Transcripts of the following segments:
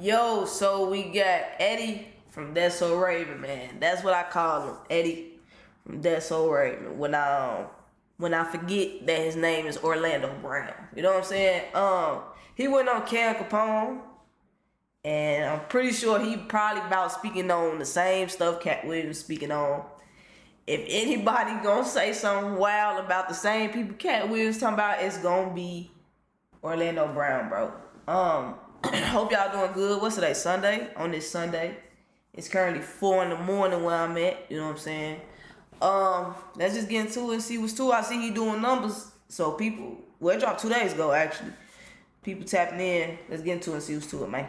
Yo, so we got Eddie from That's So Raven, man. That's what I call him, Eddie from That's So Raven. When I forget that his name is Orlando Brown. You know what I'm saying? He went on Capone, and I'm pretty sure he probably about speaking on the same stuff Katt Williams speaking on. If anybody gonna say something wild about the same people Katt Williams talking about, it's gonna be Orlando Brown, bro. Hope y'all doing good. What's today? Sunday? On this Sunday. It's currently 4 in the morning where I'm at. You know what I'm saying? Let's just get into it and see what's to. I see he doing numbers. So people, well, it dropped 2 days ago actually. People tapping in. Let's get into it and see what's to it, man.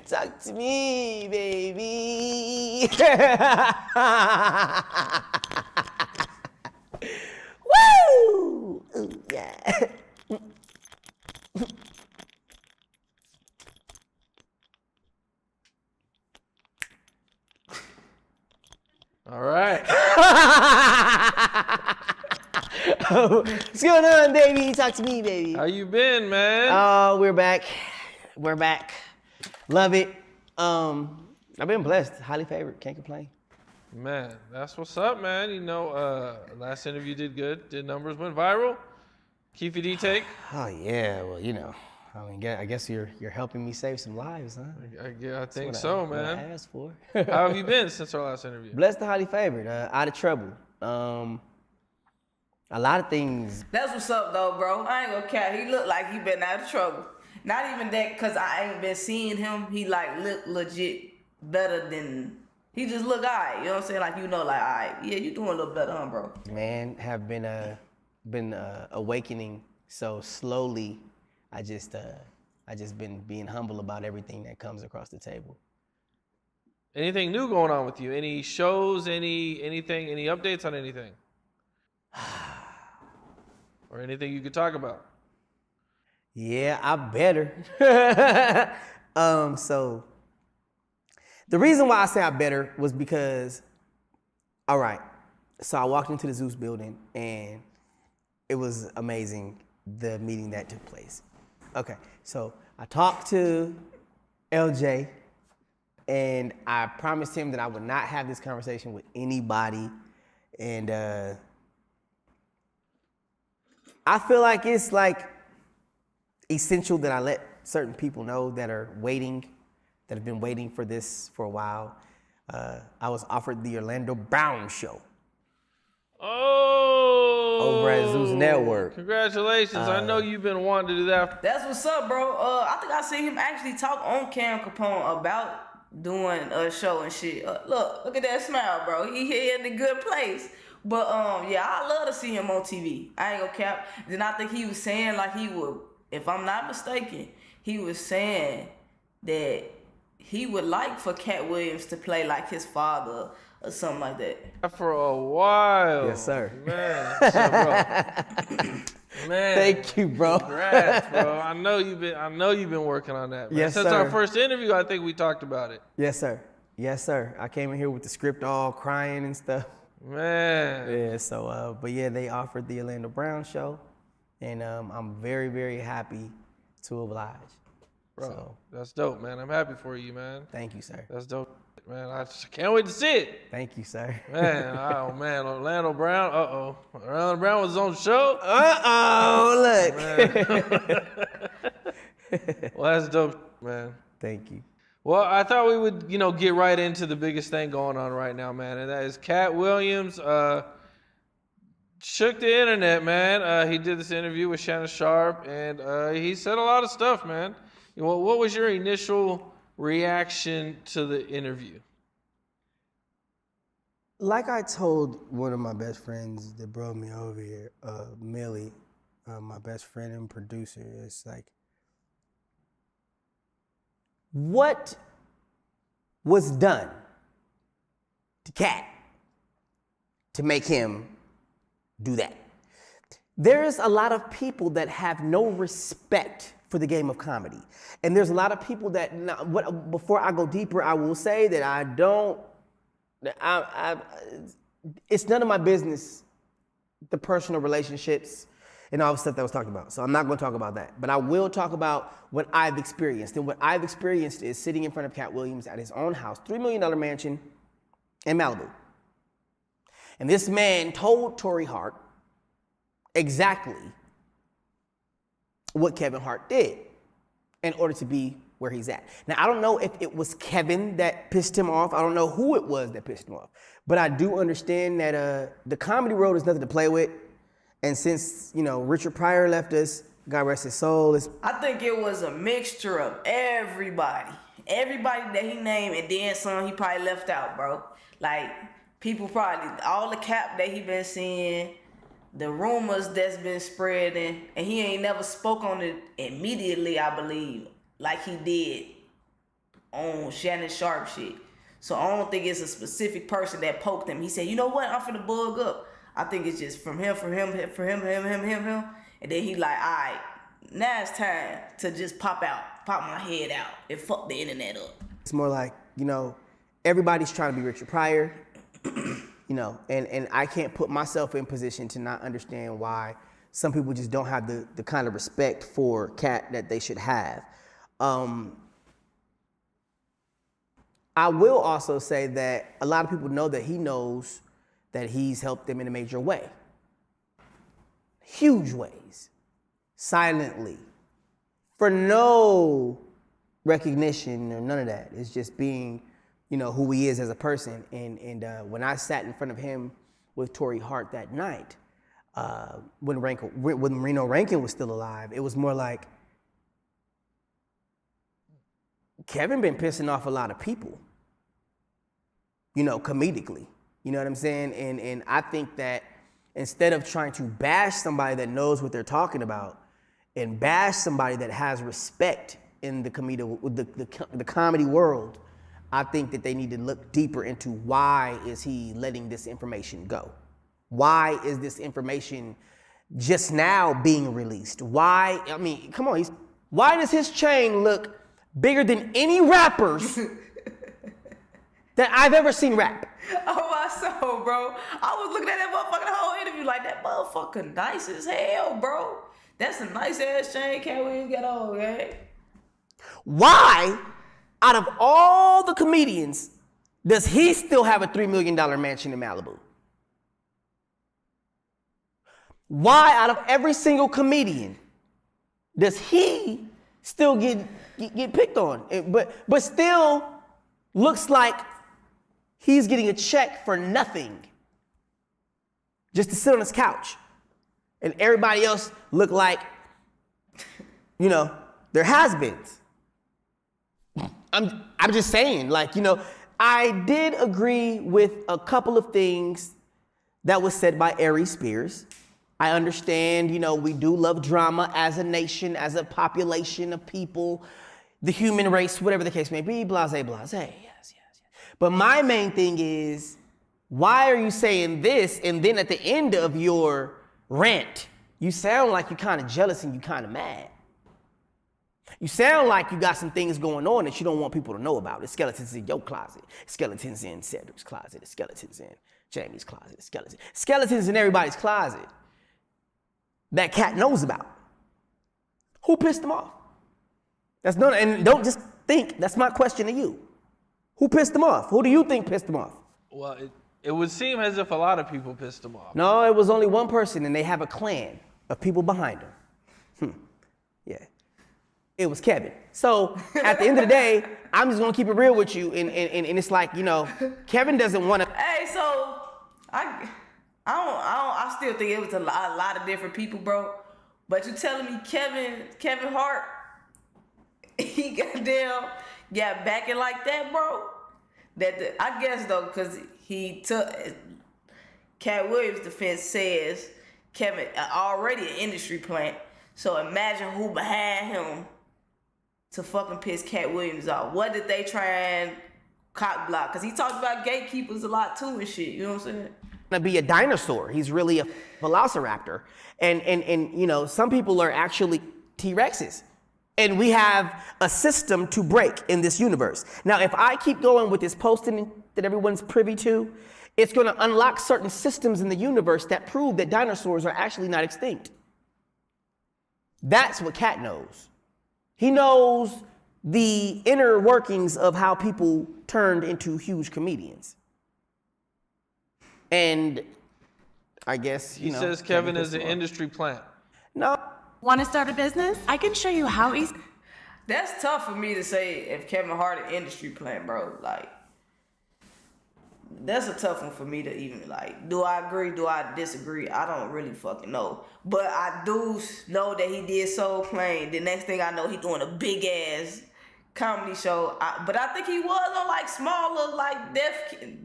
Talk to me, baby. Woo! Ooh, yeah. All right. What's going on, baby? Talk to me, baby. How you been, man? Oh, we're back. We're back. Love it. I've been blessed. Highly favored. Can't complain. Man, that's what's up, man. You know, last interview did good. Did numbers, went viral. Keep your D-take. Oh yeah. Well, you know, I mean, I guess you're helping me save some lives, huh? I think so, man. What I asked for. How have you been since our last interview? Blessed and highly favored. Out of trouble. A lot of things. That's what's up, though, bro. I ain't gonna care. He look like he been out of trouble. Not even that, cause I ain't been seeing him. He like look legit better than. He just look alright. You know what I'm saying? Like like alright. Yeah, you doing a little better, huh, bro? Man, have been awakening so slowly. I just been being humble about everything that comes across the table. Anything new going on with you? Any shows? Anything? Any updates on anything? Or anything you could talk about? Yeah, I better. So the reason why I say I better was because, all right, so I walked into the Zeus building and it was amazing, the meeting that took place. Okay, so I talked to LJ and I promised him that I would not have this conversation with anybody. And I feel like it's like essential that I let certain people know that are waiting, that have been waiting for this for a while. I was offered the Orlando Brown show. Oh! Over at Zeus Network. Congratulations. I know you've been wanting to do that. That's what's up, bro. I think I seen him actually talk on Capone about doing a show and shit. Look at that smile, bro. He here in a good place. But yeah, I love to see him on TV. I ain't gonna cap. Then I think he was saying like he would, if I'm not mistaken, he was saying that he would like for Katt Williams to play like his father or something like that. For a while. Yes, sir. Man. So, bro. Man. Thank you, bro. Congrats, bro. I know you've been working on that, man. Yes, Since sir. our first interview, I think we talked about it. Yes, sir. Yes, sir. I came in here with the script all crying and stuff. Man. Yeah, so, but yeah, they offered the Orlando Brown show, and I'm very, very happy to oblige. Bro, so, that's dope, man. I'm happy for you, man. Thank you, sir. That's dope, man. I just can't wait to see it. Thank you, sir. Man, oh, man. Orlando Brown, Orlando Brown was on the show? Look. Well, that's dope, man. Thank you. Well, I thought we would, get right into the biggest thing going on right now, man, and that is Katt Williams shook the internet, man. He did this interview with Shannon Sharp, and he said a lot of stuff, man. What was your initial reaction to the interview? Like I told one of my best friends that brought me over here, Millie, my best friend and producer, it's like, what was done to Katt to make him do that? There's a lot of people that have no respect for the game of comedy. And there's a lot of people that, before I go deeper, I will say that it's none of my business, the personal relationships and all the stuff that was talked about. So I'm not going to talk about that. But I will talk about what I've experienced. And what I've experienced is sitting in front of Katt Williams at his own house, $3 million mansion in Malibu. And this man told Tory Hart exactly what Kevin Hart did in order to be where he's at. Now, I don't know if it was Kevin that pissed him off. I don't know who it was that pissed him off. But I do understand that the comedy world is nothing to play with. And since, Richard Pryor left us, God rest his soul. I think it was a mixture of everybody. Everybody that he named, and then some he probably left out, bro. Like, people probably, all the cap that he been seeing, the rumors that's been spreading, and he ain't never spoke on it immediately, I believe, like he did on Shannon Sharp shit. So I don't think it's a specific person that poked him. He said, you know what, I'm finna bug up. I think it's just from him. And then he like, all right, now it's time to just pop my head out and fuck the internet up. It's more like, everybody's trying to be Richard Pryor, and I can't put myself in position to not understand why some people just don't have the kind of respect for Katt that they should have. I will also say that a lot of people know that he knows that he's helped them in a major way. Huge ways. Silently. For no recognition or none of that. It's just being, who he is as a person. And when I sat in front of him with Tory Hart that night, when Reno Rankin was still alive, it was more like, Kevin been pissing off a lot of people, comedically. You know what I'm saying? And I think that instead of trying to bash somebody that knows what they're talking about and bash somebody that has respect in the comedy world, I think that they need to look deeper into why is he letting this information go? Why is this information just now being released? Why, come on, why does his chain look bigger than any rappers that I've ever seen rap? Oh my soul, bro. I was looking at that motherfucker the whole interview like, that motherfucker nice as hell, bro. That's a nice ass chain Katt Williams got on, okay? Why, out of all the comedians, does he still have a $3 million mansion in Malibu? Why, out of every single comedian, does he still get picked on? But still looks like he's getting a check for nothing, just to sit on his couch. And everybody else look like, they're has-beens. I'm just saying, I did agree with a couple of things that was said by Aries Spears. I understand, we do love drama as a nation, as a population of people, the human race, whatever the case may be, blase, blase. Yes. But my main thing is, why are you saying this? And then at the end of your rant, you sound like you're kind of jealous and you're kind of mad. You sound like you got some things going on that you don't want people to know about. The skeletons in your closet. Skeletons in Cedric's closet. The skeletons in Jamie's closet. The skeletons in everybody's closet that Katt knows about. Who pissed him off? That's not, and don't just think, that's my question to you. Who pissed him off? Who do you think pissed him off? Well, it would seem as if a lot of people pissed him off. No, it was only one person, and they have a clan of people behind him. Yeah. It was Kevin. So at the end of the day, I'm just gonna keep it real with you, and it's like, Kevin doesn't want to. Hey, so I still think it was a lot of different people, bro. But you telling me Kevin Hart, he got backing like that, bro? I guess though, because he took Katt Williams' defense says Kevin already an industry plant. So imagine who behind him to fucking piss Katt Williams off. What did they try and cock block? Because he talked about gatekeepers a lot too and shit. You know what I'm saying? To be a dinosaur. He's really a velociraptor. And some people are actually T-Rexes. And we have a system to break in this universe. Now, if I keep going with this posting that everyone's privy to, It's going to unlock certain systems in the universe that prove that dinosaurs are actually not extinct. That's what Katt knows. He knows the inner workings of how people turned into huge comedians. And I guess, He says Kevin is an industry plant. No. Want to start a business? I can show you how easy. That's tough for me to say if Kevin Hart an industry plant, bro. Like, that's a tough one for me to even, like, do I agree? Do I disagree? I don't really fucking know. But I do know that he did Soul Plane. The next thing I know, he doing a big ass comedy show. But I think he was on like smaller, like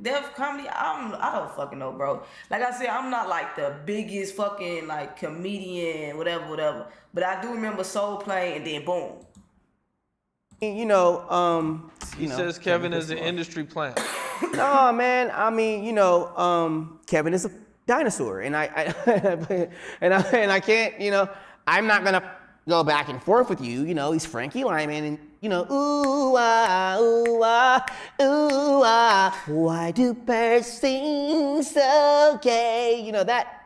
deaf comedy. I don't fucking know, bro. Like I said, I'm not like the biggest fucking like comedian, whatever. But I do remember Soul Plane, and then boom. He says Kevin is an industry plant. No, man. I mean, Kevin is a dinosaur, and I can't, I'm not gonna go back and forth with you. He's Frankie Lyman, and ooh ah, ooh ah, ooh ah. Why do birds sing so gay? That.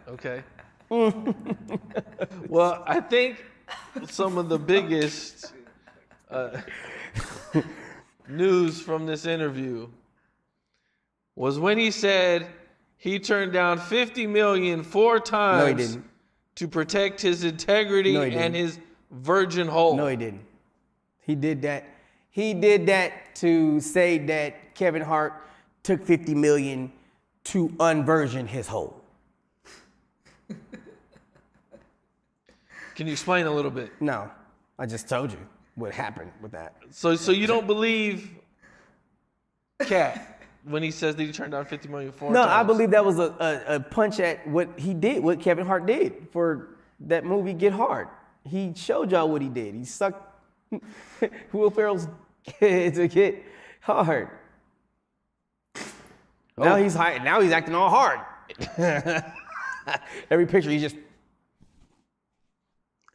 Okay. Well, I think some of the biggest news from this interview was when he said he turned down $50 million 4 times. No, he didn't. To protect his integrity and his virgin hole. No, he didn't. He did that. He did that to say that Kevin Hart took $50 million to unvirgin his hole. Can you explain a little bit? No, I just told you what happened with that. So you don't believe Katt when he says that he turned down $50 million 4 times? No, I believe that was a punch at what he did, what Kevin Hart did for that movie Get Hard. He showed y'all what he did. He sucked Will Ferrell's kid to get hard. Oh. Now he's acting all hard. Every picture he's just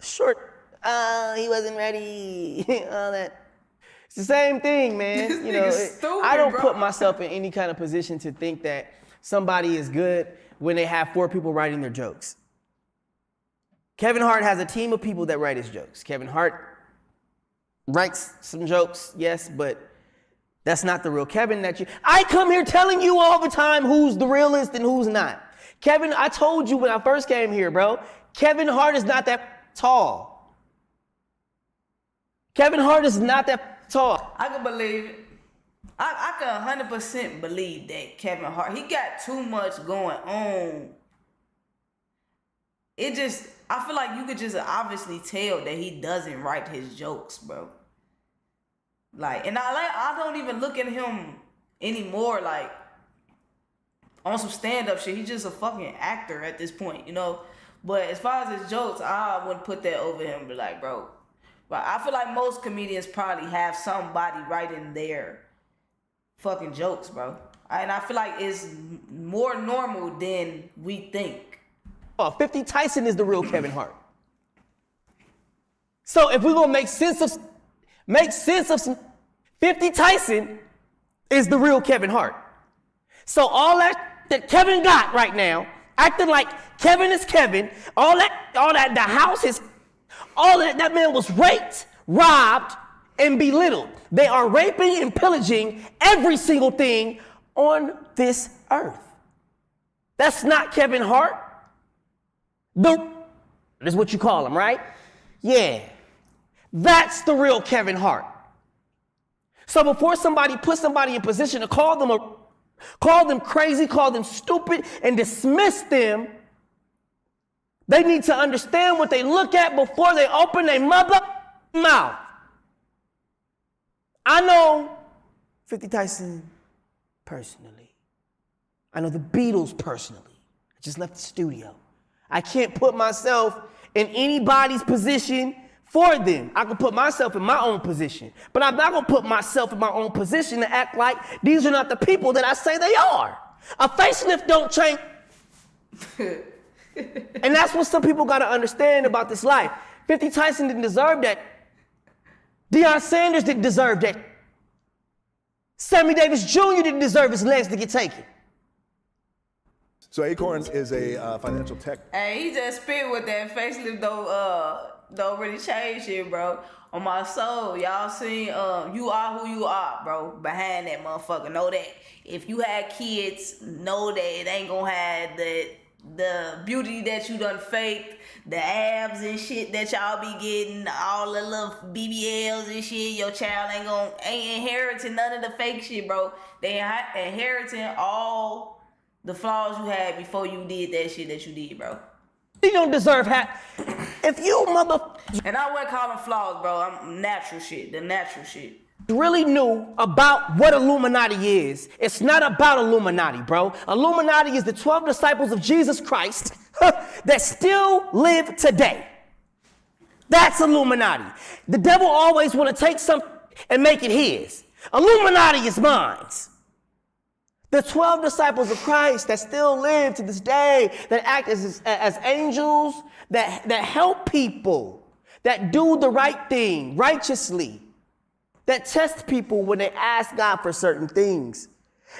short. He wasn't ready. All that. It's the same thing, man. Stupid, I don't bro. put myself in any kind of position to think that somebody is good when they have 4 people writing their jokes. Kevin Hart has a team of people that write his jokes. Kevin Hart writes some jokes, yes, but that's not the real Kevin I come here telling you all the time who's the realist and who's not. Kevin, I told you when I first came here, bro, Kevin Hart is not that tall. Kevin Hart is not that tall. I can believe it. I can 100% believe that Kevin Hart, he got too much going on. I feel like you could just obviously tell that he doesn't write his jokes, bro. Like, and I don't even look at him anymore like on some stand-up shit. He's just a fucking actor at this point, But as far as his jokes, I wouldn't put that over him. Be like, bro. But I feel like most comedians probably have somebody writing their fucking jokes, bro. And I feel like it's more normal than we think. 50 Tyson is the real Kevin Hart. So if we're gonna make sense of some 50 Tyson is the real Kevin Hart. So all that Kevin got right now, acting like Kevin is Kevin, all that the house is, all that man was raped, robbed, and belittled. They are raping and pillaging every single thing on this earth. That's not Kevin Hart. That's what you call him, right? Yeah. That's the real Kevin Hart. So before somebody puts somebody in position to call them crazy, call them stupid, and dismiss them, they need to understand what they look at before they open their mother mouth. I know 50 Tyson personally. I know the Beatles personally. I just left the studio. I can't put myself in anybody's position for them. I can put myself in my own position, but I'm not gonna put myself in my own position to act like these are not the people that I say they are. A facelift don't change. And that's what some people gotta understand about this life. 50 Tyson didn't deserve that. Deion Sanders didn't deserve that. Sammy Davis Jr. didn't deserve his legs to get taken. So Acorns is a financial tech. Hey, he just spit with that facelift don't really change shit, bro. On my soul, y'all seen You Are Who You Are, bro. Behind that motherfucker, know that. If you had kids, know that it ain't gonna have the beauty that you done faked, the abs and shit that y'all be getting, all the little BBLs and shit. Your child ain't inheriting none of the fake shit, bro. They inheriting all the flaws you had before you did that shit that you did, bro. He don't deserve if you And I wouldn't call them flaws, bro. I'm natural shit. The natural shit. really knew about what Illuminati is. It's not about Illuminati, bro. Illuminati is the 12 disciples of Jesus Christ that still live today. That's Illuminati. The devil always want to take something and make it his. Illuminati is mine. The 12 disciples of Christ that still live to this day, that act as angels, that help people, that do the right thing righteously, that test people when they ask God for certain things.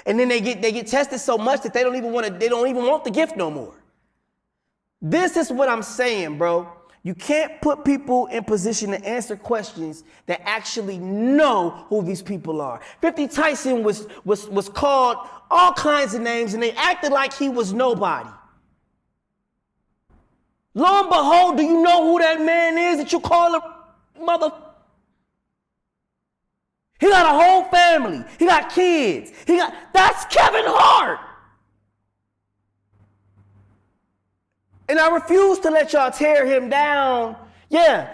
And then they get tested so much that they don't even want the gift no more. This is what I'm saying, bro. You can't put people in position to answer questions that actually know who these people are. 50 Tyson was called all kinds of names and they acted like he was nobody. Lo and behold, do you know who that man is that you call a mother? He got a whole family. He got kids. That's Kevin Hart. And I refuse to let y'all tear him down. Yeah,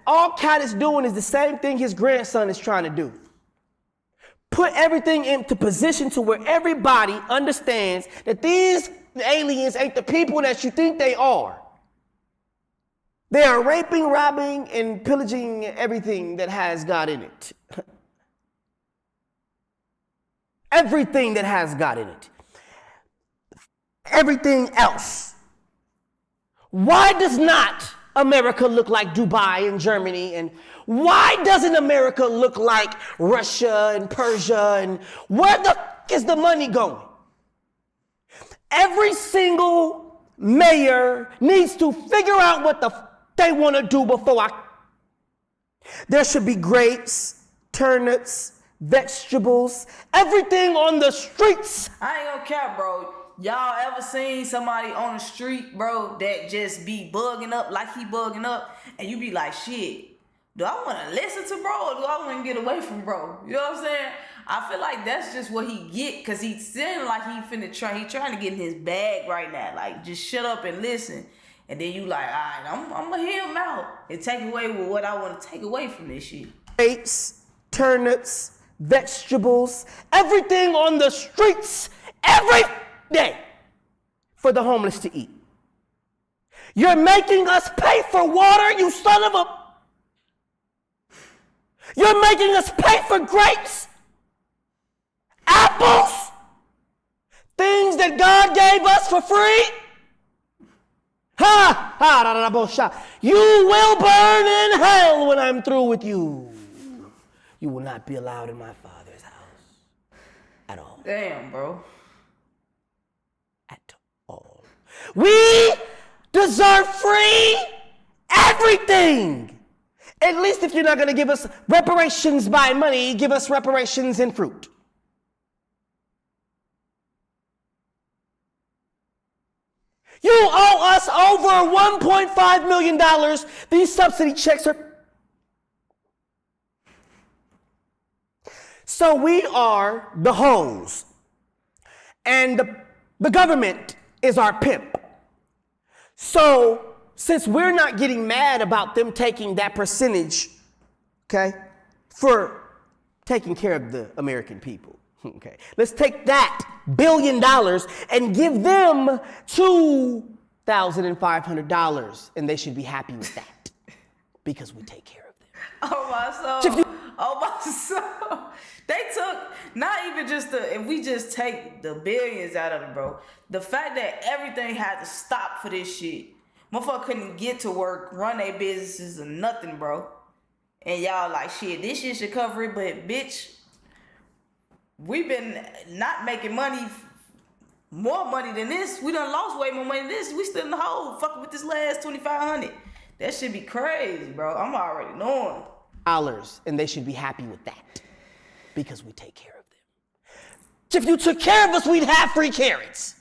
all Katt is doing is the same thing his grandson is trying to do. Put everything into position to where everybody understands that these aliens ain't the people that you think they are. They are raping, robbing, and pillaging everything that has God in it. Everything that has God in it. Everything else. Why does not America look like Dubai and Germany? And why doesn't America look like Russia and Persia? And where the f is the money going? Every single mayor needs to figure out what the f they want to do before There should be grapes, turnips, vegetables, everything on the streets. I ain't gonna cap, bro. Y'all ever seen somebody on the street, bro, that just be bugging up like he bugging up, and you be like, shit, do I want to listen to bro, or do I want to get away from bro? You know what I'm saying? I feel like that's just what he get, because he seems like he trying to get in his bag right now. Like, just shut up and listen. And then you like, all right, I'm going to hear him out and take away with what I want to take away from this shit. Grapes, turnips, vegetables, everything on the streets, every day for the homeless to eat. You're making us pay for water, you son of a... You're making us pay for grapes, apples, things that God gave us for free. Ha! Ha! Da, da, da, bullshit. You will burn in hell when I'm through with you. You will not be allowed in my Father's house at all. Damn, bro. At all. We deserve free everything. At least if you're not going to give us reparations by money, give us reparations in fruit. You owe us over $1.5 million. These subsidy checks are... So we are the hoes. And the government is our pimp. So since we're not getting mad about them taking that percentage, okay, for taking care of the American people, okay, let's take that $1 billion and give them $2,500, and they should be happy with that because we take care of them. Oh my soul. Oh my soul. They took not even just if we just take the billions out of it, bro. The fact that everything had to stop for this shit. Motherfucker couldn't get to work, run their businesses or nothing, bro. and y'all like, shit, this shit should cover it, but bitch, we've been not making money, more money than this. We done lost way more money than this. We still in the hole, fucking with this last 2,500. That should be crazy, bro. I'm already knowing. Dollars, and they should be happy with that because we take care of them. If you took care of us, we'd have free carrots.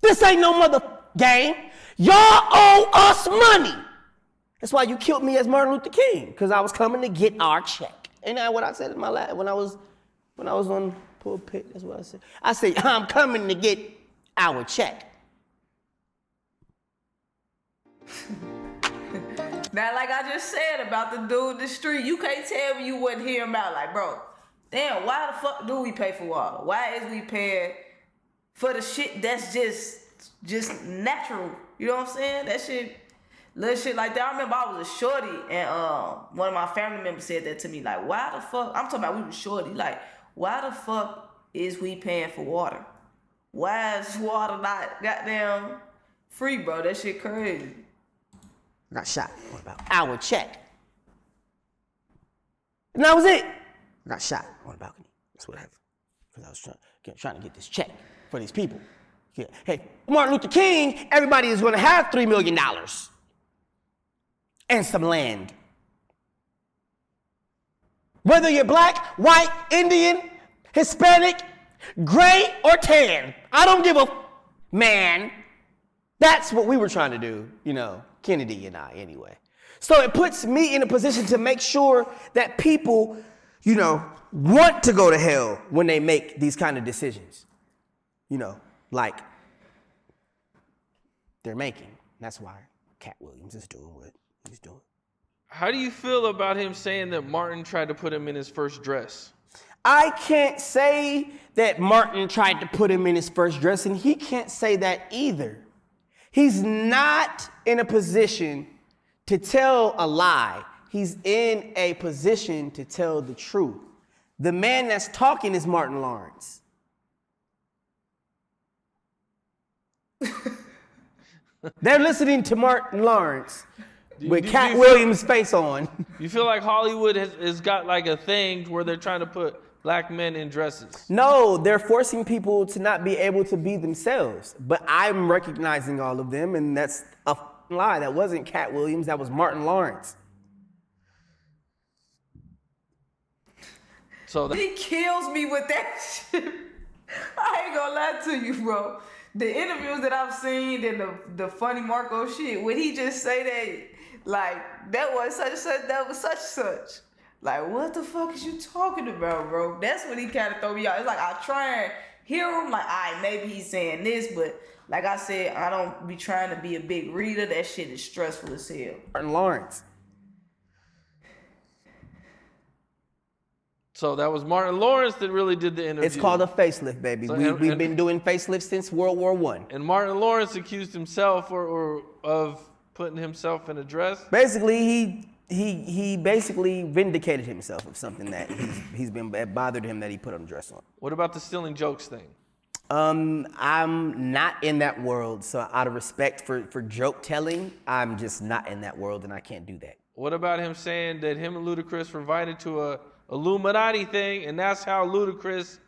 This ain't no mother game. Y'all owe us money. That's why you killed me as Martin Luther King, because I was coming to get our check. Ain't that what I said in my last, when I was on pulpit? That's what I said. I said, I'm coming to get our check. Now, like I just said about the dude in the street, you can't tell me you wouldn't hear him out. Like, bro, damn, why the fuck do we pay for water? Why is we paying for the shit that's just natural? You know what I'm saying? That shit, little shit like that. I remember I was a shorty, and one of my family members said that to me. Like, why the fuck? I'm talking about we was shorty. Like, why the fuck is we paying for water? Why is water not goddamn free, bro? That shit crazy. I got shot. What about our check? And that was it. I got shot on the balcony. That's what happened. Because I was trying to get this check for these people. Yeah. Hey, Martin Luther King, everybody is going to have $3 million and some land. Whether you're black, white, Indian, Hispanic, gray, or tan, I don't give a man. That's what we were trying to do, you know, Kennedy and I anyway. So it puts me in a position to make sure that people, you know, want to go to hell when they make these kind of decisions. You know, like they're making. That's why Katt Williams is doing what he's doing. How do you feel about him saying that Martin tried to put him in his first dress? I can't say that Martin tried to put him in his first dress, and he can't say that either. He's not in a position to tell a lie. He's in a position to tell the truth. The man that's talking is Martin Lawrence. They're listening to Martin Lawrence with Katt Williams' face on. You feel like Hollywood has got like a thing where they're trying to put black men in dresses? No, they're forcing people to not be able to be themselves. But I'm recognizing all of them, and that's a lie. That wasn't Katt Williams. That was Martin Lawrence. So He kills me with that shit. I ain't gonna lie to you, bro. The interviews that I've seen and the funny Marco shit, when he just say that, like, that was such and such, that was such and such. Like, what the fuck is you talking about, bro? That's when he kind of throw me out. It's like, I try and hear him, like, all right, maybe he's saying this, but like I said, I don't be trying to be a big reader. That shit is stressful as hell. Martin Lawrence. So that was Martin Lawrence that really did the interview. It's called a facelift, baby. So, We've been doing facelifts since World War I. And Martin Lawrence accused himself or of putting himself in a dress. Basically, he basically vindicated himself of something that he's been bothered him that he put a dress on. What about the stealing jokes thing? I'm not in that world, so out of respect for joke telling, I'm just not in that world, and I can't do that. What about him saying that him and Ludacris were invited to a Illuminati thing, and that's how Ludacris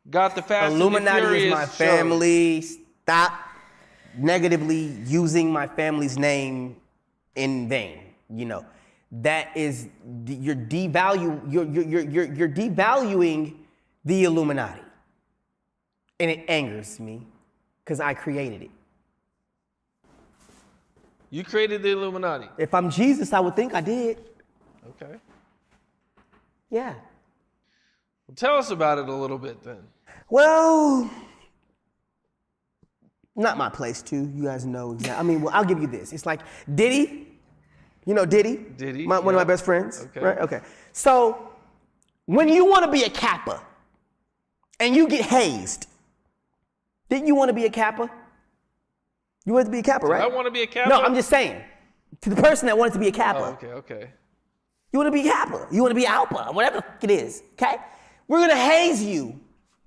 got the Fast Illuminati and the Furious is my family. Stop negatively using my family's name in vain. You know, that is you're devaluing the Illuminati, and it angers me because I created it. You created the Illuminati. If I'm Jesus, I would think I did. Okay. Yeah. Well, tell us about it a little bit then. Well, not my place to. You guys know exactly. I mean, well, I'll give you this. It's like Diddy. You know Diddy? Diddy. One of my best friends. Okay. Right? Okay. So when you want to be a Kappa and you get hazed, didn't you want to be a Kappa? You wanted to be a Kappa, right? I want to be a Kappa? No, I'm just saying. To the person that wanted to be a Kappa. Oh, okay. You want to be Kappa. You want to be Alpha, whatever the fuck it is, okay? We're going to haze you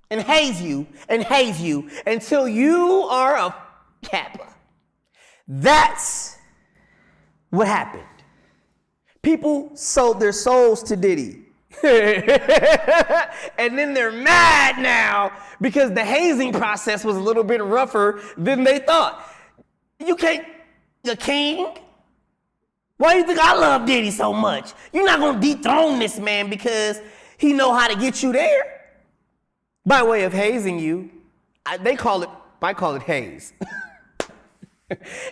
and haze you and haze you until you are a Kappa. That's what happened. People sold their souls to Diddy. And then they're mad now because the hazing process was a little bit rougher than they thought. You can't be a king. Why do you think I love Diddy so much? You're not gonna dethrone this man because he know how to get you there. By way of hazing you, I call it haze.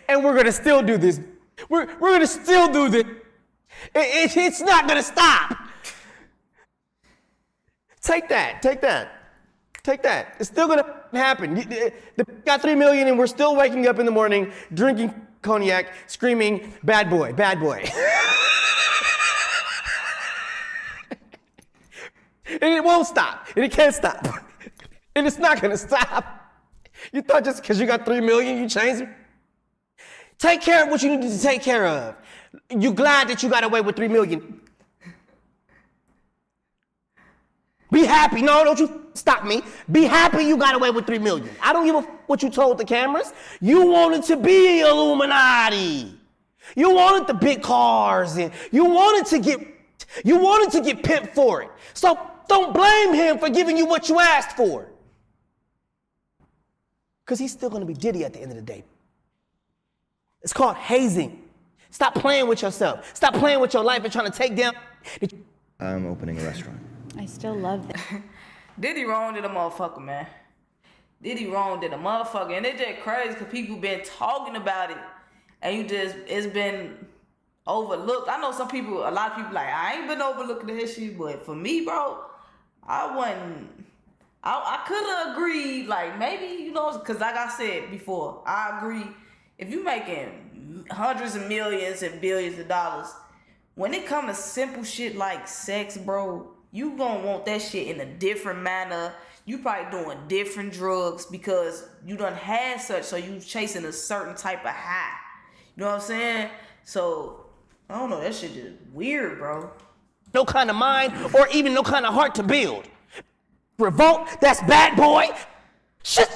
And we're gonna still do this. We're gonna still do this. It's not gonna stop. Take that. It's still gonna happen. The got 3 million and we're still waking up in the morning, drinking cognac, screaming, bad boy, bad boy. And it won't stop, and it can't stop. And it's not gonna stop. You thought just because you got 3 million, you changed it? Take care of what you need to take care of. You glad that you got away with 3 million. Be happy. No, don't you stop me. Be happy you got away with 3 million. I don't give a what you told the cameras. You wanted to be Illuminati. You wanted the big cars and you wanted to get pimped for it. So don't blame him for giving you what you asked for. Because he's still going to be Diddy at the end of the day. It's called hazing. Stop playing with yourself. Stop playing with your life and trying to take down. I'm opening a restaurant. I still love that. Diddy wronged in a motherfucker, man. Diddy wronged in a motherfucker. And it's just crazy because people been talking about it. And it's been overlooked. I know a lot of people like, I ain't been overlooking the history, but for me, bro, I could have agreed, like, maybe, because like I said before, I agree, if you making hundreds of millions and billions of dollars, when it comes to simple shit like sex, bro, you gonna want that shit in a different manner. You probably doing different drugs because you done had such, so you chasing a certain type of high. You know what I'm saying? So, I don't know, that shit just weird, bro. No kind of mind or even no kind of heart to build. Revolt, that's bad boy. Shut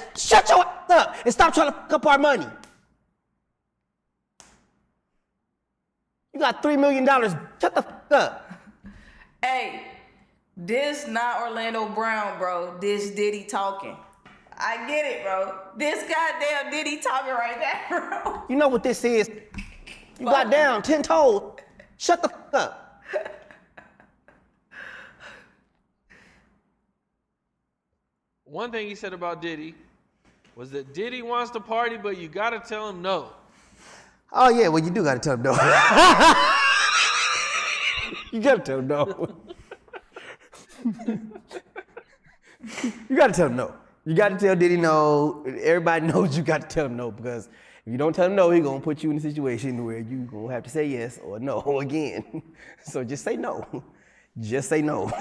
your ass up and stop trying to fuck up our money. You got $3 million, shut the fuck up. Hey, this not Orlando Brown, bro. This Diddy talking. I get it, bro. This goddamn Diddy talking right there, bro. You know what this is? You got down 10 toes. Shut the fuck up. One thing he said about Diddy was that Diddy wants to party, but you gotta tell him no. Oh yeah, well you do gotta tell him no. You gotta tell him no. You gotta tell him no. You gotta tell Diddy no. Everybody knows you gotta tell him no, because if you don't tell him no, he's gonna put you in a situation where you gonna have to say yes or no again. So just say no. Just say no.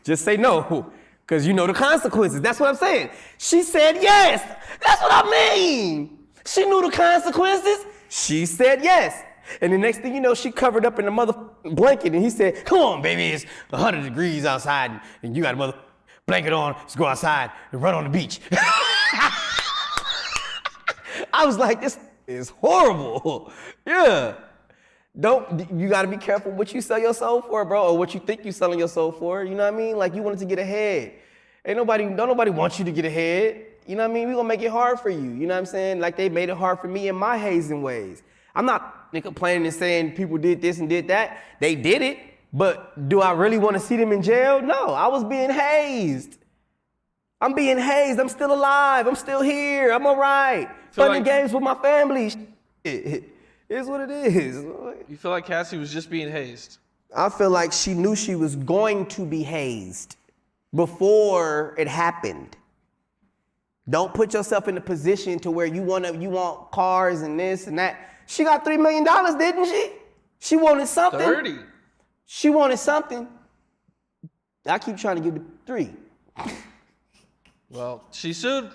just say no, because you know the consequences. That's what I'm saying. She said yes. That's what I mean. She knew the consequences. She said yes. And the next thing you know, she covered up in a mother blanket, and he said, come on, baby, it's 100 degrees outside, and you got a mother blanket on, let's go outside and run on the beach. I was like, this is horrible. Yeah. You gotta be careful what you sell your soul for, bro, or what you think you selling your soul for. You know what I mean? Like, you wanted to get ahead. Don't nobody want you to get ahead. You know what I mean? We gonna make it hard for you. You know what I'm saying? Like they made it hard for me in my hazing ways. I'm not complaining and saying people did this and did that. They did it, but do I really want to see them in jail? No, I was being hazed. I'm being hazed. I'm still alive. I'm still here. I'm all right. Fun games with my family. It is what it is. You feel like Cassie was just being hazed? I feel like she knew she was going to be hazed before it happened. Don't put yourself in a position to where you want cars and this and that. She got $3 million, didn't she? She wanted something. 30. She wanted something. I keep trying to give the 3. Well, she sued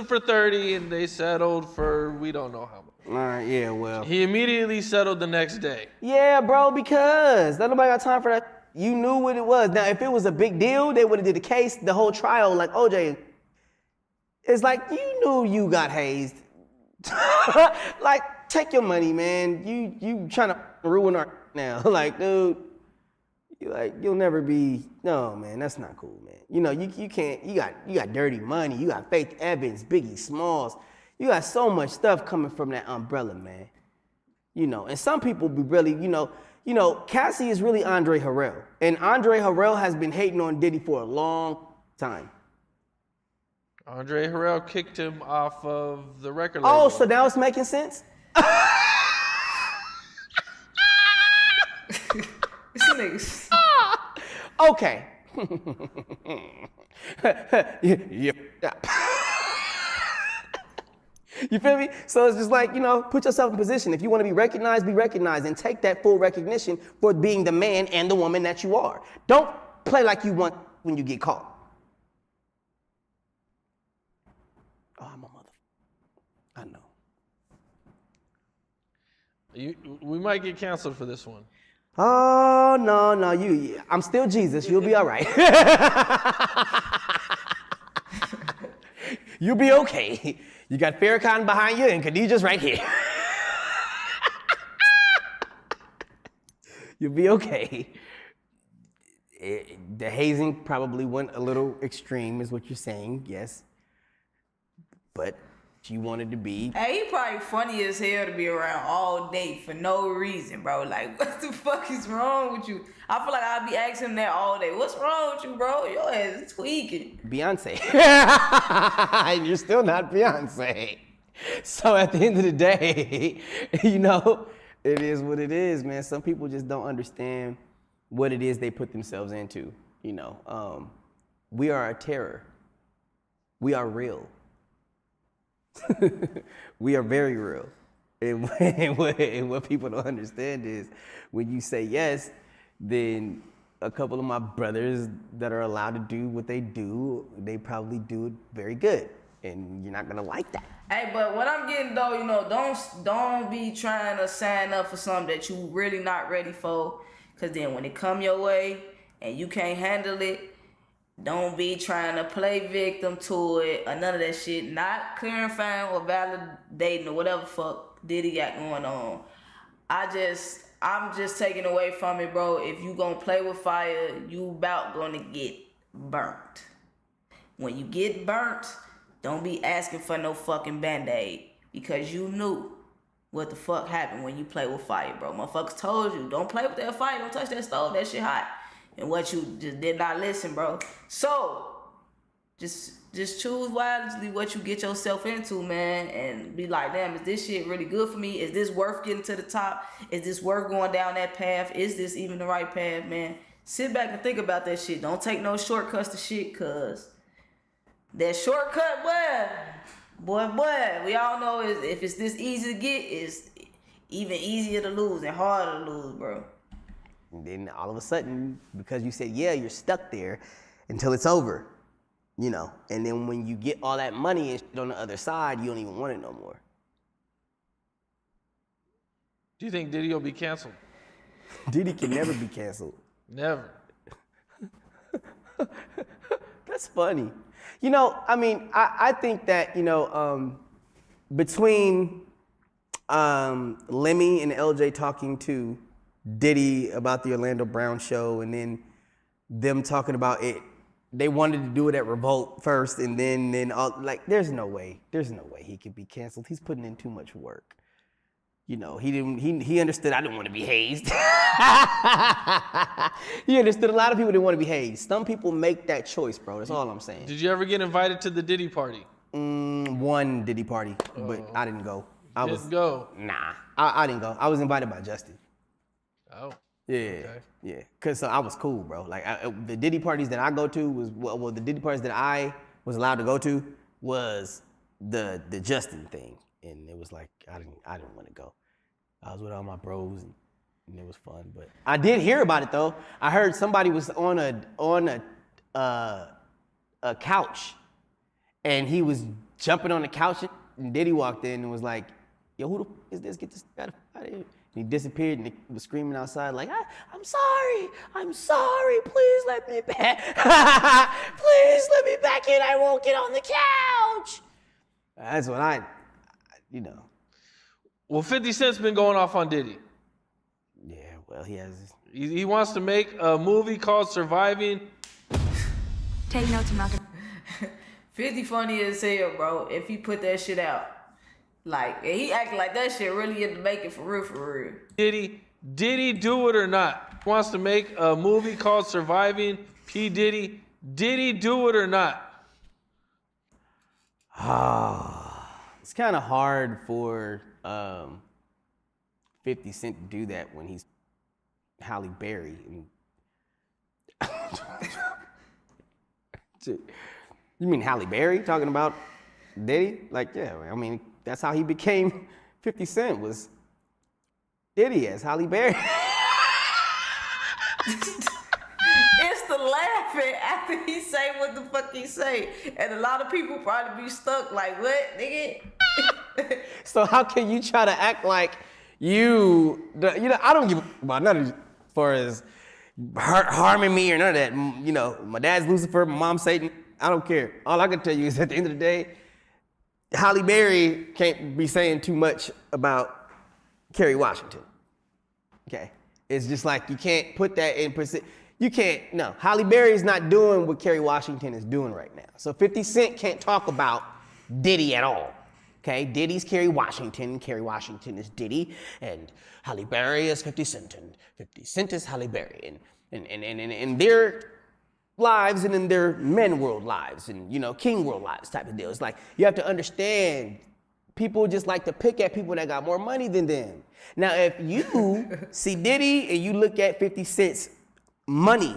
for 30 and they settled for we don't know how much. All right, yeah, well. He immediately settled the next day. Yeah, bro, because nobody got time for that. You knew what it was. Now, if it was a big deal, they would have did the case, the whole trial like OJ. It's like, you knew you got hazed. Like, take your money, man. You trying to ruin our now. Like, dude, you'll never be, no, man, that's not cool, man. You know, you can't, you got Dirty Money, you got Faith Evans, Biggie Smalls. You got so much stuff coming from that umbrella, man. You know, and some people be really, you know, Cassie is really Andre Harrell. And Andre Harrell has been hating on Diddy for a long time. Andre Harrell kicked him off of the record label. Oh, so now it's making sense? This nigga's... Okay. Yep. You feel me? So it's just like, you know, put yourself in position. If you want to be recognized, and take that full recognition for being the man and the woman that you are. Don't play like you want when you get caught. Oh, I'm a mother. I know. We might get canceled for this one. Oh, no, I'm still Jesus. You'll be all right. You'll be okay. You got Farrakhan behind you and Khadijah's right here. You'll be okay. The hazing probably went a little extreme, is what you're saying, yes. But you wanted to be. Hey, he probably funny as hell to be around all day for no reason, bro. Like, what the fuck is wrong with you? I feel like I'd be asking him that all day. What's wrong with you, bro? Your ass is tweaking. Beyonce. You're still not Beyonce. So at the end of the day, you know, it is what it is, man. Some people just don't understand what it is they put themselves into, you know. We are a terror. We are real. We are very real. And what people don't understand is when you say yes, then a couple of my brothers that are allowed to do what they do, they probably do it very good. And you're not gonna like that. Hey, but what I'm getting though, you know, don't be trying to sign up for something that you really not ready for. Cause then when it come your way and you can't handle it, don't be trying to play victim to it or none of that shit. Not clarifying or validating or whatever fuck Diddy got going on. I'm just taking away from it, bro. If you gonna play with fire, you about gonna get burnt. When you get burnt, don't be asking for no fucking Band-Aid because you knew what the fuck happened when you play with fire, bro. Motherfuckers told you, don't play with that fire, don't touch that stove, that shit hot. And what you just did not listen, bro. So, just choose wisely what you get yourself into, man. And be like, damn, is this shit really good for me? Is this worth getting to the top? Is this worth going down that path? Is this even the right path, man? Sit back and think about that shit. Don't take no shortcuts to shit, cuz that shortcut, boy, we all know is if it's this easy to get, it's even easier to lose and harder to lose, bro. And then all of a sudden, because you said, yeah, you're stuck there until it's over, you know. And then when you get all that money and shit on the other side, you don't even want it no more. Do you think Diddy will be canceled? Diddy can never be canceled. Never. That's funny. You know, I mean, I think that, you know, between Lemmy and LJ talking to Diddy about the Orlando Brown show and then them talking about it, they wanted to do it at Revolt first and then all, like, there's no way he could be canceled. He's putting in too much work. You know, he understood I didn't want to be hazed. He understood a lot of people didn't want to be hazed. Some people make that choice, bro. That's all I'm saying. Did you ever get invited to the Diddy party? One Diddy party, but I didn't go. Didn't go? Nah, I didn't go. I was invited by Justin. Oh. Yeah, Okay. yeah. Cause I was cool, bro. Like the Diddy parties that I go to was the Diddy parties that I was allowed to go to was the Justin thing, and it was like I didn't want to go. I was with all my bros and it was fun, but I did hear about it though. I heard somebody was on a couch, and he was jumping on the couch, and Diddy walked in and was like, yo, who the f is this? Get this guy out of here. And he disappeared and he was screaming outside like, I'm sorry, please let me back. Please let me back in, I won't get on the couch. That's what you know. Well, 50 Cent's been going off on Diddy. Yeah, well, he has. He wants to make a movie called Surviving. Take notes, I'm not gonna. 50 funny as hell, bro. If he put that shit out, like, and he acting like that shit really in the making for real, for real. Diddy do it or not? He wants to make a movie called Surviving P. Diddy. Diddy do it or not? It's kind of hard for 50 Cent to do that when he's Halle Berry. You mean Halle Berry talking about Diddy? Like, yeah, I mean, that's how he became 50 Cent, was Diddy as Halle Berry. It's the laughing after he say what the fuck he say. And a lot of people probably be stuck like, what, nigga? So how can you try to act like I don't give about none of as far as harming me or none of that. You know, my dad's Lucifer, my mom's Satan. I don't care. All I can tell you is at the end of the day, Halle Berry can't be saying too much about Kerry Washington. Okay? It's just like you can't put that in percent. You can't, no. Halle Berry is not doing what Kerry Washington is doing right now. So 50 Cent can't talk about Diddy at all. Okay? Diddy's Kerry Washington is Diddy, and Halle Berry is 50 Cent, and 50 Cent is Halle Berry. And their lives and in their men world lives and, you know, king world lives type of deal. It's like, you have to understand, people just like to pick at people that got more money than them. Now, if you see Diddy and you look at 50 Cent's money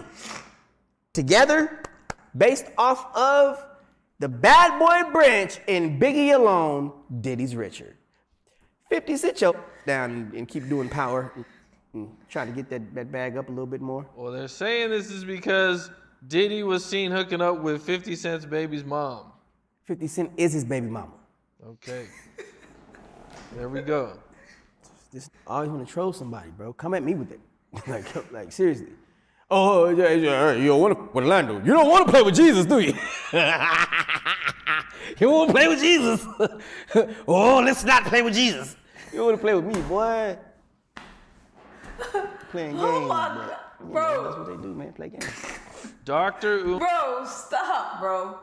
together, based off of the Bad Boy branch and Biggie alone, Diddy's richer. 50 Cent yo down and keep doing power and try to get that bag up a little bit more. Well, they're saying this is because Diddy was seen hooking up with 50 Cent's baby's mom. 50 Cent is his baby mama. Okay. There we go. Just always want to troll somebody, bro. Come at me with it. like seriously. Oh, yeah, you don't want to, Orlando, you don't want to play with Jesus, do you? You want to play with Jesus? Oh, let's not play with Jesus. You don't want to play with me, boy. Playing games, Oh my God, bro. You know, that's what they do, man, play games. Dr. Bro, stop, bro.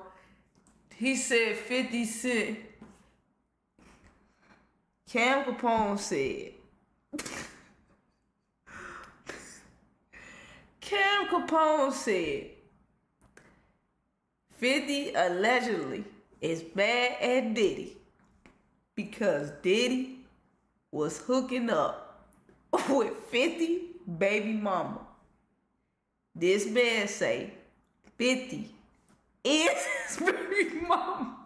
He said 50 Cent. Cam Capone said. Cam Capone said 50 allegedly is mad at Diddy because Diddy was hooking up with 50 baby mama. This man say 50 is his baby mama.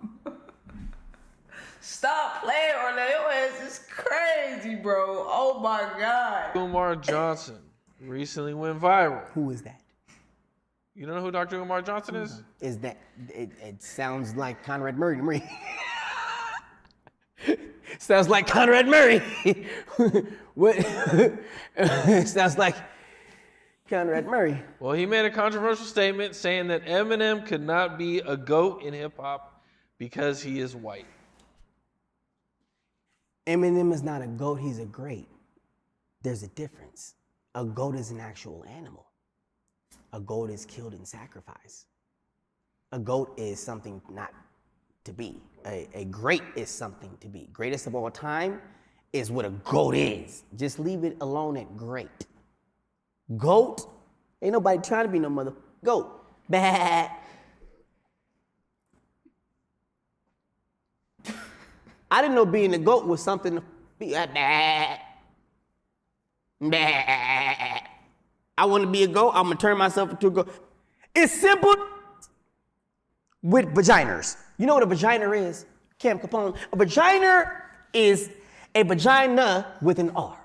Stop playing, Orlando. Your ass is crazy, bro. Oh my God. Umar Johnson recently went viral. Who is that? You don't know who Dr. Umar Johnson is? Is that, it sounds like Conrad Murray to me. Sounds like Conrad Murray. What? Sounds like Conrad Murray. Well, he made a controversial statement saying that Eminem could not be a GOAT in hip hop because he is white. Eminem is not a goat, he's a great. There's a difference. A goat is an actual animal. A goat is killed in sacrifice. A goat is something not to be. A great is something to be. Greatest of all time is what a goat is. Just leave it alone at great. Goat, ain't nobody trying to be no mother goat. Bah. I didn't know being a goat was something to be. Bah. Bah. I want to be a goat. I'm gonna turn myself into a goat. It's simple with vaginas. You know what a vagina is? Cam Capone. A vagina is a vagina with an R.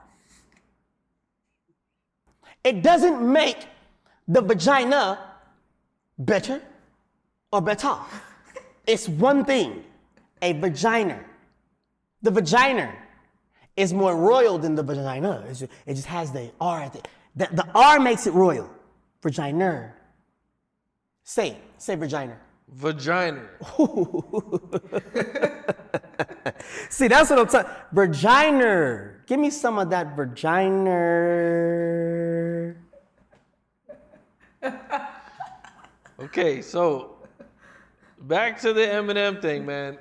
It doesn't make the vagina better or better. It's one thing, a vagina. The vagina It's more royal than the vagina. It just has the R at the R makes it royal. Vagina. Say vagina. Vagina. See, that's what I'm talking. Vagina. Give me some of that vagina. Okay, so back to the Eminem thing, man.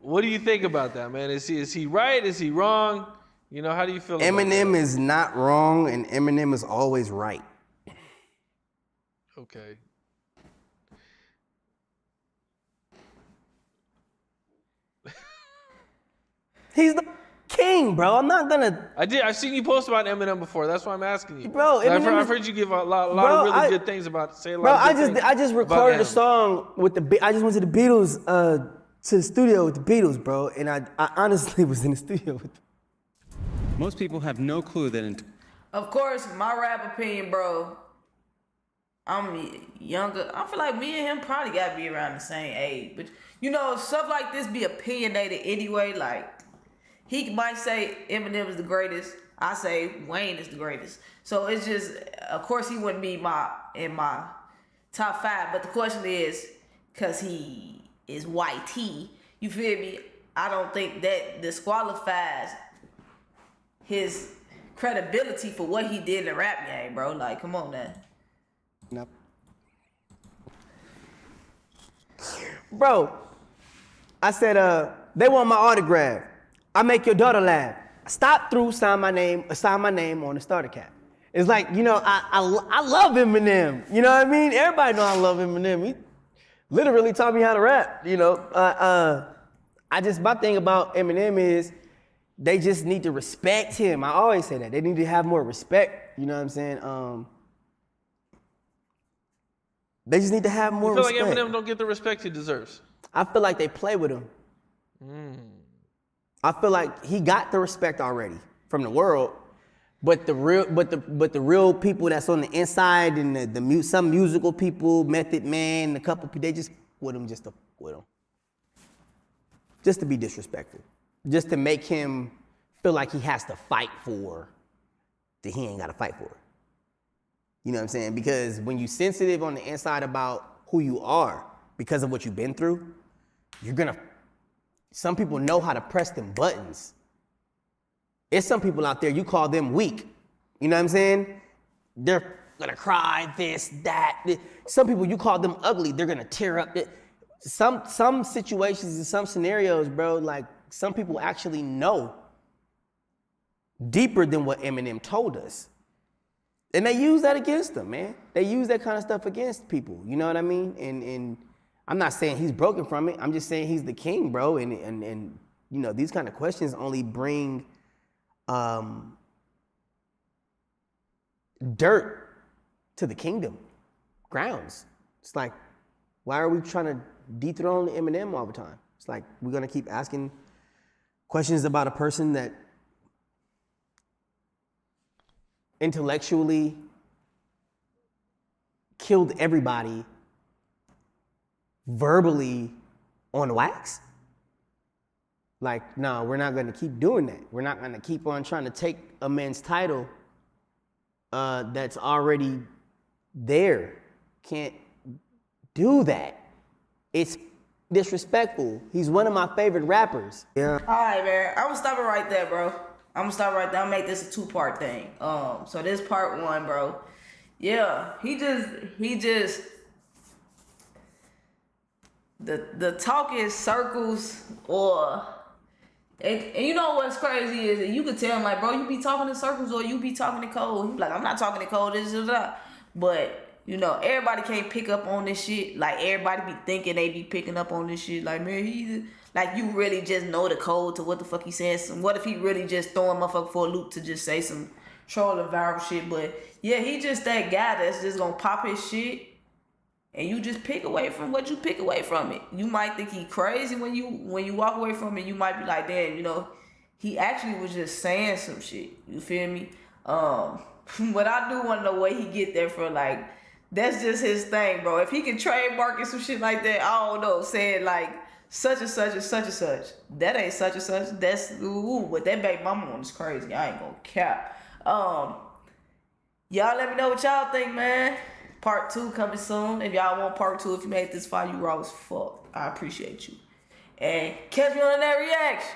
What do you think about that, man? Is he right? Is he wrong? You know, how do you feel about Eminem that? is not wrong, and Eminem is always right. Okay. He's the king, bro. I'm not gonna. I've seen you post about Eminem before. That's why I'm asking you. Bro, I've heard you give a lot of really good things about. Say a lot of good things I just recorded a song with I just went to the Beatles, to the studio with the Beatles, bro. And I honestly was in the studio with them. Most people have no clue that Of course, my rap opinion, bro. I'm younger. I feel like me and him probably gotta be around the same age. But you know, stuff like this be opinionated anyway. Like, he might say Eminem is the greatest. I say Wayne is the greatest. So it's just, of course, he wouldn't be in my top 5. But the question is, cause he is YT, you feel me? I don't think that disqualifies his credibility for what he did in the rap game, bro. Like, come on now. Nope. Bro, I said, they want my autograph. I make your daughter laugh. Stop through, sign my name on the starter cap. It's like, you know, I love Eminem. You know what I mean? Everybody know I love Eminem. He literally taught me how to rap, you know. My thing about Eminem is they just need to respect him. I always say that. They need to have more respect. You know what I'm saying? They just need to have more respect. You feel like Eminem don't get the respect he deserves? I feel like they play with him. I feel like he got the respect already from the world, but the real people that's on the inside and some musical people, Method Man, a couple people, they just with him just to be disrespectful, just to make him feel like he has to fight for that he ain't got to fight for. You know what I'm saying? Because when you're sensitive on the inside about who you are because of what you've been through, some people know how to press them buttons. There's some people out there, you call them weak. You know what I'm saying? They're gonna cry, this, that. Some people, you call them ugly, they're gonna tear up. Some situations and some scenarios, bro, like some people actually know deeper than what Eminem told us. And they use that against them, man. They use that kind of stuff against people. You know what I mean? And I'm not saying he's broken from it. I'm just saying he's the king, bro. And you know, these kind of questions only bring dirt to the kingdom grounds. It's like, why are we trying to dethrone Eminem all the time? It's like, we're gonna keep asking questions about a person that intellectually killed everybody verbally on wax? Like, no, we're not gonna keep doing that. We're not gonna keep on trying to take a man's title that's already there. Can't do that. It's disrespectful. He's one of my favorite rappers. Yeah. All right, man. I'm gonna stop it right there, bro. I'm gonna stop right there. I'm gonna make this a 2-part thing. So this part 1, bro. Yeah, he just the talk is circles and you know what's crazy is that you could tell him, like, bro, you be talking in circles or you be talking in code. He be like, I'm not talking in code, this is that. But you know, everybody can't pick up on this shit. Like, everybody be thinking they be picking up on this shit. Like, man, like, you really just know the code to what the fuck he says. What if he really just throwing motherfucker for a loop to just say some trolling viral shit? But yeah, he just that guy that's just gonna pop his shit and you just pick away from what you pick away from it. You might think he crazy when you walk away from it. You might be like, damn, you know, he actually was just saying some shit. You feel me? But I do want to know where he get there from. Like, that's just his thing, bro. If he can trademark and some shit like that, I don't know, saying like such and such and such and such. That ain't such and such. That's what that baby mama on is crazy. I ain't gonna cap. Y'all let me know what y'all think, man. Part 2 coming soon. If y'all want part 2, if you made this far, you raw as fuck. I appreciate you. And catch me on that reaction.